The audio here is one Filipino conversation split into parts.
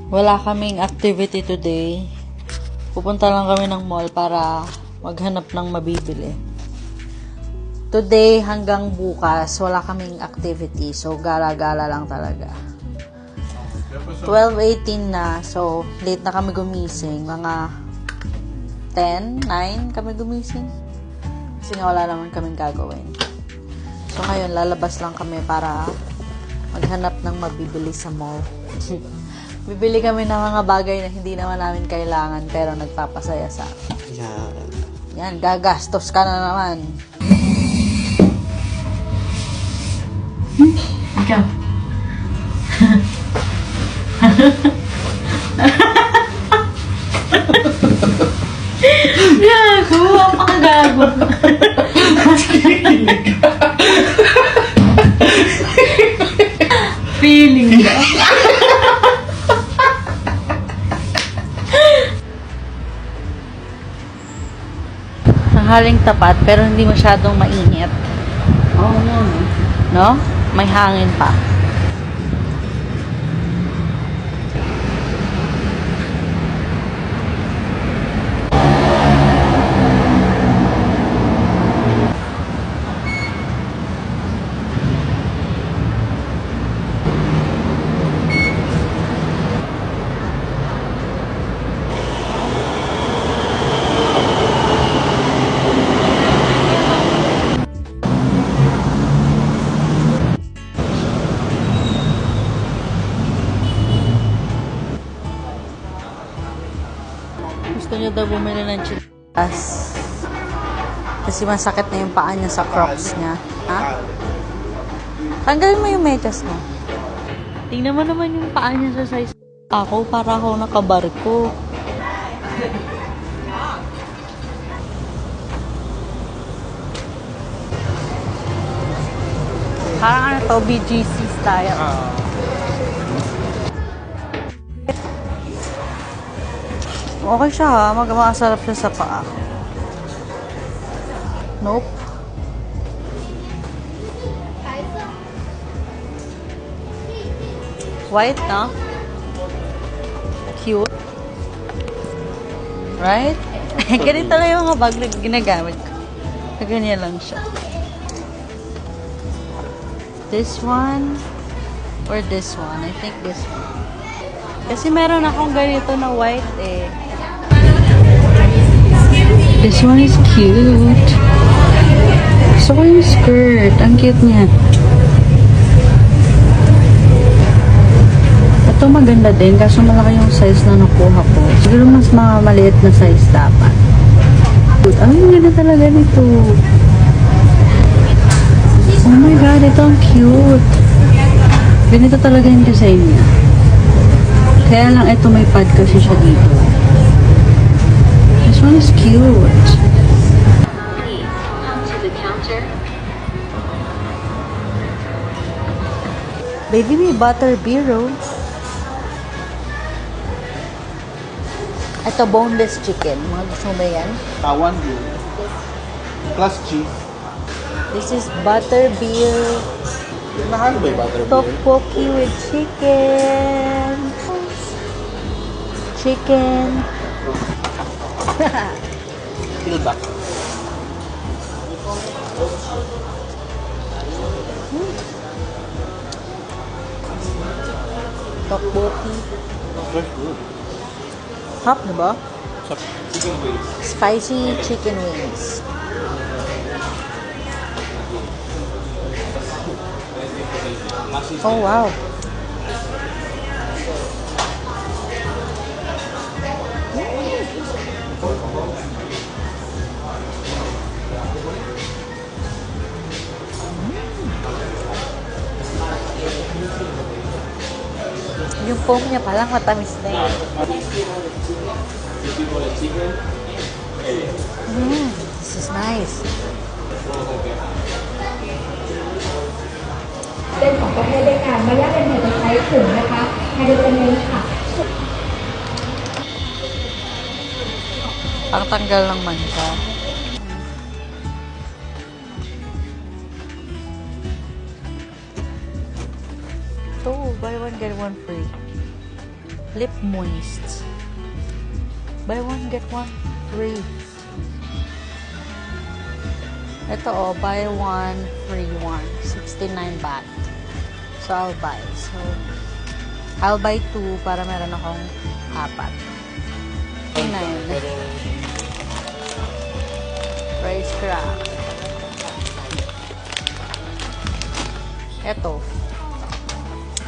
Wala kaming activity today. Pupunta lang kami ng mall para maghanap ng mabibili. Today hanggang bukas, wala kaming activity. So, gala-gala lang talaga. 12:18 na. So, late na kami gumising. Mga 10, 9 kami gumising. Kasi nga wala naman kaming gagawin. So, ngayon, lalabas lang kami para maghanap ng mabibili sa mall. Bibili kami ng mga bagay na hindi naman namin kailangan pero nagpapasaya sa akin. Yan, gagastos ka na naman. Ikaw. Gago, apakagago. Feeling ba? Haling tapat pero hindi masyadong mainit. Oo nga, no? No? May hangin pa. Gusto niyo daw bumili ng chitas. Kasi masakit na yung paa niya sa crocs niya. Ha? Tanggalin mo yung medyas mo. Tingnan mo naman yung paa niya sa size. Ako, para ako nakabarko. Parang ano to, BGC style. Okay siya ha, masarap siya sa paa. Nope. White, no? Cute. Right? Ganito lang yung mga bag na ginagamit ko. Ganyan lang siya. This one or this one? I think this one. Kasi meron akong ganito na white eh. This one is cute. Gusto ko yung skirt. Ang cute niya. Ito maganda din. Kaso malaki yung size na nakuha ko. Siguro mas maliit na size dapat. Ay, ang ganda talaga nito. Oh my God, ito ang cute. Ganito talaga yung design niya. Kaya lang ito may pad kasi siya dito. This one is cute. Please come to the counter. Baby, may butter beer, oh. Ito, boneless chicken. Mga gusto mo ba yan? Tawan beer. Plus cheese. This is butter beer. Mahal ba yung butter beer? Tteokbokki with chicken. Chicken. Kilbak. Tteokbokki. Fresh food. Hap, diba? Chicken wings. Spicy chicken wings. Oh, wow. Yung foam niya palang matamis na yun. This is nice. เป็นของประเภทด้วยกันมายาเป็นเหตุใช้ถุงนะคะไฮโดรเจนเนสค่ะ Ang tanggal ng mancha. Ito, buy one get one free. Lip moist. Buy one, get one free. Ito buy one, free one. 69 baht. So, I'll buy. So, I'll buy 2 para meron akong 4. 9. Rice crack. Ito.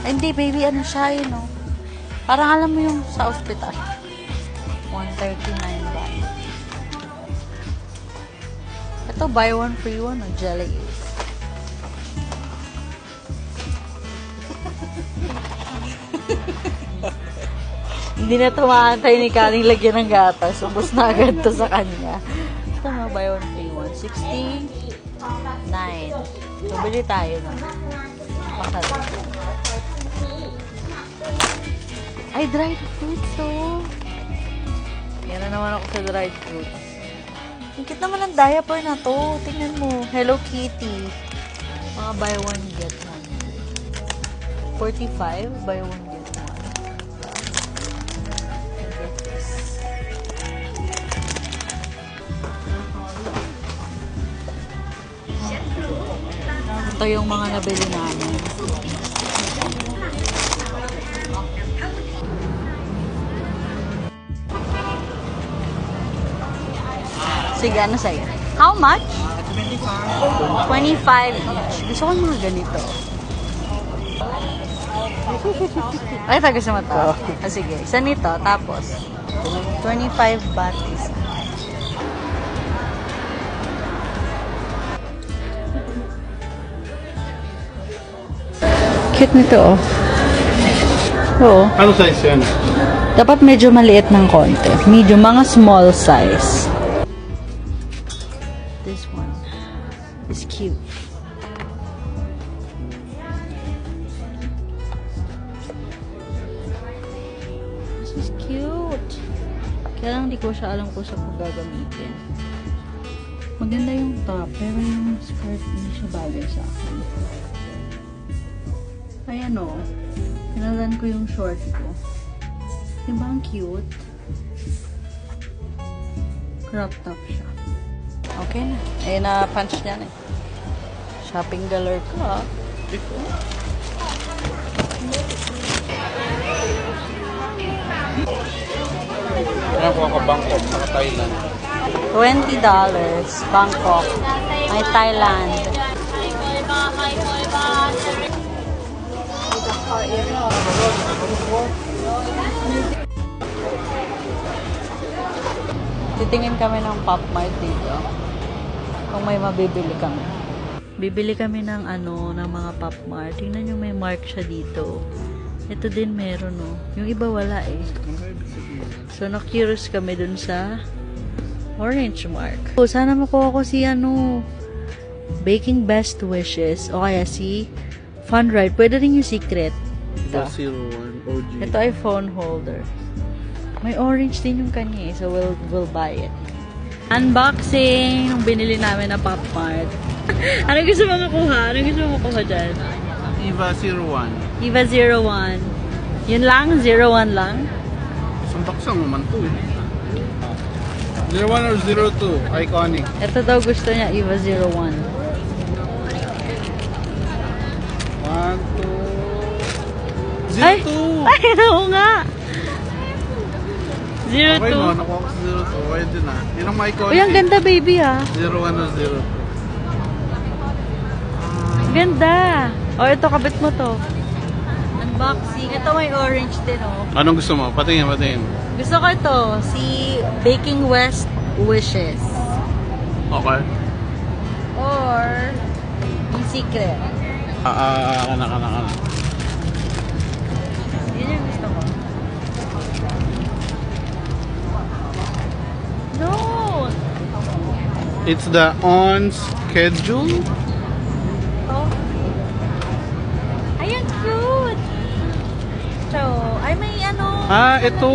Ay, hindi, baby. Ano siya, yun, no? Parang alam mo yung sa ospital. 139 baht. Ito, buy one, free one, jelly. Hindi na tumaantay ni Kaling lagyan ng gatas. Ubus na agad to sa kanya. Ito na, buy one, free one. 69. So, bili tayo na. Masarap. Ay, dried fruits, oh. Yan na naman ako sa dried fruits. Ang cute naman ang diaper na to. Tingnan mo. Hello Kitty. Mga buy one, get one. 45, buy one, get one. Get this. Ito yung mga nabili namin. Sige, ano sa'yo? How much? 25 each. Gusto ko yung mga ganito. Ay, gusto mo to? Sige, isa nito. Tapos, 25 baht isa. Cute nito, oh. Oo. Ano size yan? Dapat medyo maliit ng konti. Medium, mga small size. This one is cute. This is cute. Kaya lang di ko siya alam kung saan ko gagamitin. Maganda yung top, pero yung skirt hindi siya bagay sa akin. Ayan o. Pinalan ko yung short ko. Diba ang cute? Crop top siya. Okay na. Eh, na-punch niya na eh. Shopping galore ko, ah. Ano po ako Bangkok sa Thailand? $20. Bangkok. May Thailand. Titingin kami ng Pop Mart dito. Kung may mabibili kami. Bibili kami ng ng mga Pop Mart. Tingnan nyo, may mark siya dito. Ito din meron, no. Yung iba wala eh. So, na-curious kami dun sa orange mark. So, sana makuha ko si Baking Best Wishes. O kaya si Fun Ride. Pwede rin yung secret. Ito. 01 OG. Ito ay phone holder. May orange din yung kanya eh. So, we'll buy it. Unboxing ng binili namin na Pop Mart. Ano gusto mo makuha? Ano gusto mo makuha dyan? Eva 01. Eva 01. Yun lang? 01 lang? Isang baksang naman to eh. 01 or 02? Iconic. Ito daw gusto niya, Eva 01. 1, 2... 02! Ay! Ay, oo nga! 02. Okay no, nakuha ko sa 02. Pwede na. Yun ang ma-iconic. Uy, ang ganda baby ha. 01 or 02. Ganda. O, ito, kabit mo to. Unboxing. Ito may orange din, oh. Anong gusto mo? Patingin, patingin. Gusto ko ito, si Baking West Wishes. Okay. Or, yung secret. Kana. Yun yung gusto ko. No! It's the on schedule. Oh. Ayan, cute! So, ay may Ito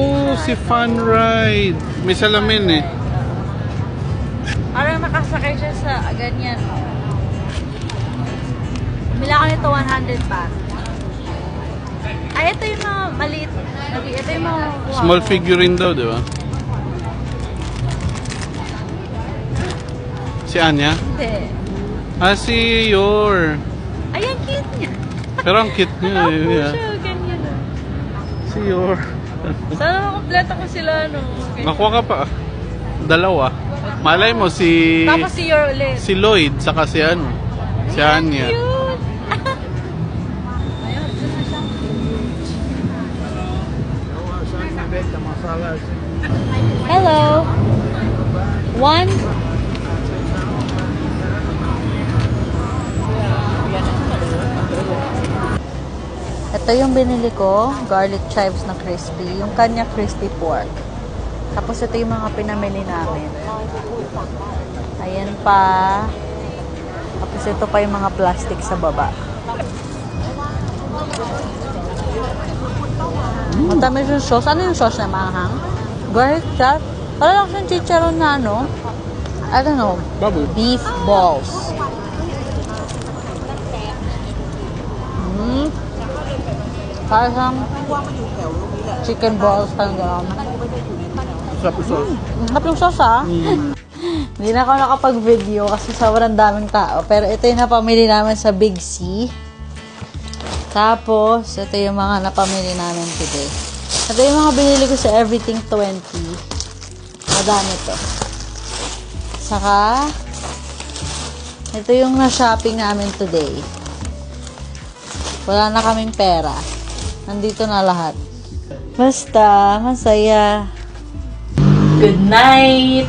si Fun Ride. May salamin eh. parang nakasakay siya sa ganyan. Bumila ko nito 100 baht. Ay, ito yung mga maliit. Ito yung mga kuha Small ko. figurine daw, di ba? Si Anya? Hindi. Ah, si Yor. Ay, ang cute niya. Pero ang cute niya. Ako Yeah. siya, ganyan. Si Yor. Sana makompleto ko sila, no? Okay. Nakuha ka pa. Dalawa. Malay mo si... Tapos si Yor ulit. Si Lloyd, saka si ano. Si Anya. Cute! Hello. One. Ito yung binili ko, garlic chives na crispy. Yung kanya crispy pork. Tapos ito yung mga pinamili namin. Ayan pa. Tapos ito pa yung mga plastic sa baba. Ang dami yung sauce. Ano yung sauce na mahang? Garlic chop? Para lang siyang chicharon na ano. I don't know. Baboy. Beef balls. Para siyang chicken balls. Parang gano'n. Sarap yung sauce. Sarap yung sauce, ah. Hindi na ako nakapag-video kasi sobrang daming tao. Pero ito yung napamili namin sa Big C. Tapos, ito yung mga napamili namin today. Ito yung mga binili ko sa Everything 20. Madami to. Saka, ito yung na-shopping namin today. Wala na kaming pera. Nandito na lahat. Basta, masaya. Good night!